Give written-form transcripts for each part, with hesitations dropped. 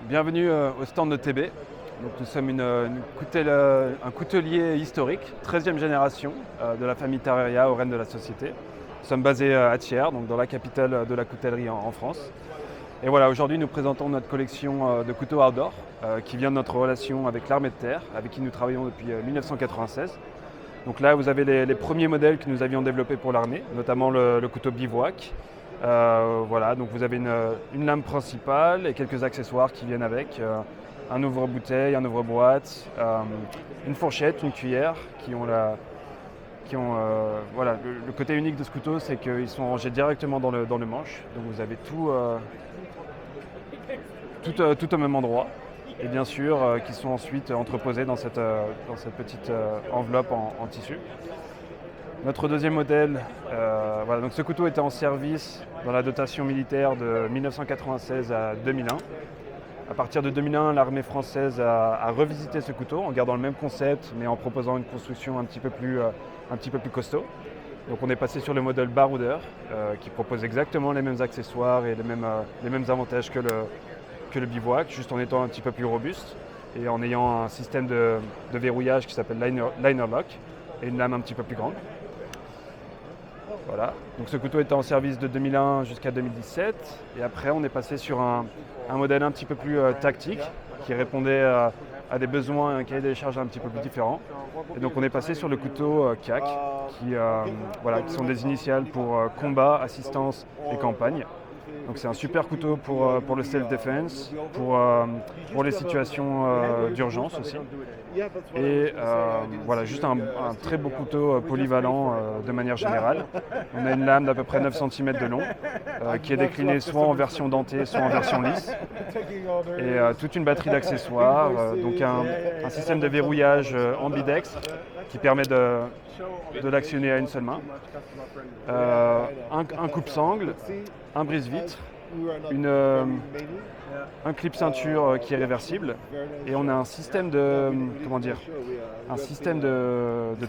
Bienvenue au stand de TB. Donc, nous sommes un coutelier historique, 13e génération de la famille Tarreria, aux rênes de la société. Nous sommes basés à Thiers, donc dans la capitale de la coutellerie en France. Et voilà, aujourd'hui nous présentons notre collection de couteaux outdoor qui vient de notre relation avec l'armée de terre, avec qui nous travaillons depuis 1996. Donc là vous avez les premiers modèles que nous avions développés pour l'armée, notamment le couteau bivouac. Voilà, donc vous avez une lame principale et quelques accessoires qui viennent avec. Un ouvre-bouteille, un ouvre-boîte, une fourchette, une cuillère voilà, le côté unique de ce couteau, c'est qu'ils sont rangés directement dans le manche. Donc vous avez tout au même endroit. Et bien sûr, qui sont ensuite entreposés dans cette petite enveloppe en tissu. Notre deuxième modèle, voilà, donc ce couteau était en service dans la dotation militaire de 1996 à 2001. À partir de 2001, l'armée française a revisité ce couteau en gardant le même concept, mais en proposant une construction un petit peu plus costaud. Donc on est passé sur le modèle baroudeur, qui propose exactement les mêmes accessoires et les mêmes avantages que le bivouac, juste en étant un petit peu plus robuste et en ayant un système de verrouillage qui s'appelle liner lock et une lame un petit peu plus grande. Voilà. Donc ce couteau était en service de 2001 jusqu'à 2017 et après on est passé sur un modèle un petit peu plus tactique qui répondait à des besoins et un cahier des charges un petit peu plus différent. Et donc on est passé sur le couteau CAC qui sont des initiales pour combat, assistance et campagne. Donc c'est un super couteau pour le self-defense, pour les situations d'urgence aussi. Et voilà, juste un très beau couteau polyvalent de manière générale. On a une lame d'à peu près 9 cm de long qui est déclinée soit en version dentée, soit en version lisse. Et toute une batterie d'accessoires, donc un système de verrouillage ambidextre qui permet de l'actionner à une seule main. Un coupe-sangle, un brise-vitre, un clip ceinture qui est réversible et on a un système de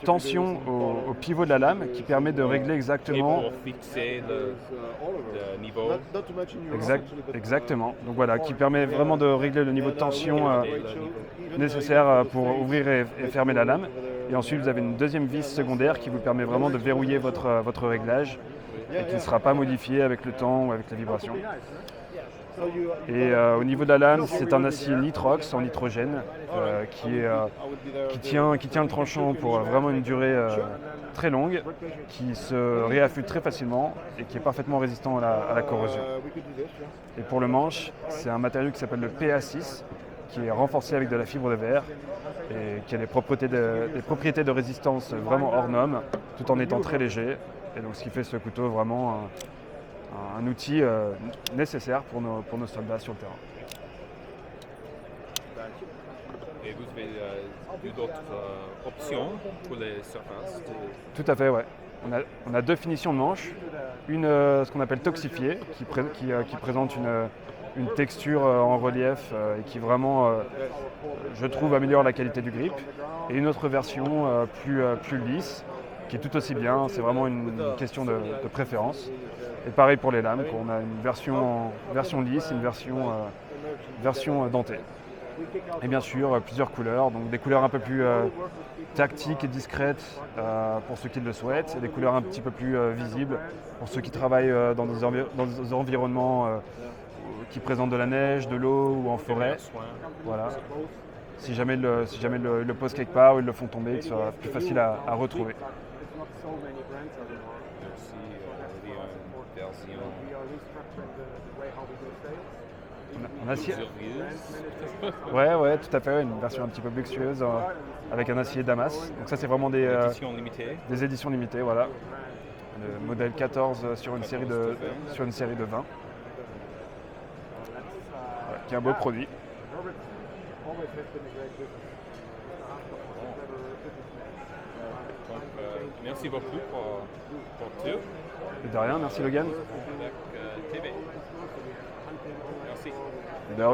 tension au pivot de la lame qui permet de régler exactement. Pour fixer le niveau. Exactement. Donc voilà, qui permet vraiment de régler le niveau de tension nécessaire pour ouvrir et fermer la lame. Et ensuite vous avez une deuxième vis secondaire qui vous permet vraiment de verrouiller votre réglage et qui ne sera pas modifié avec le temps ou avec la vibration. Et au niveau de la lame, c'est un acier nitrox en nitrogène qui tient le tranchant pour vraiment une durée très longue, qui se réaffûte très facilement et qui est parfaitement résistant à la corrosion. Et pour le manche, c'est un matériau qui s'appelle le PA6, qui est renforcé avec de la fibre de verre et qui a des propriétés de résistance vraiment hors normes, tout en étant très léger. Et donc ce qui fait ce couteau vraiment un outil nécessaire pour nos soldats sur le terrain. Et vous avez d'autres options pour les surfaces? Tout à fait, ouais. On a deux finitions de manche. Une, ce qu'on appelle toxifiée, qui présente une texture en relief et qui vraiment, je trouve, améliore la qualité du grip. Et une autre version plus lisse, qui est tout aussi bien. C'est vraiment une question de préférence. Et pareil pour les lames, on a une version lisse et une version dentée. Et bien sûr, plusieurs couleurs, donc des couleurs un peu plus tactiques et discrètes pour ceux qui le souhaitent, et des couleurs un petit peu plus visibles pour ceux qui travaillent dans des environnements qui présentent de la neige, de l'eau ou en forêt. Voilà. Si jamais ils le posent quelque part ou ils le font tomber, que ce soit plus facile à retrouver. En acier. Ouais, tout à fait, une version un petit peu luxueuse avec un acier Damas. Donc ça c'est vraiment des éditions limitées, voilà. Le modèle 14 sur une série de 20. Voilà, qui est un beau produit. Merci beaucoup pour tout. Et de rien, merci Logan. Avec TB. Merci. De rien.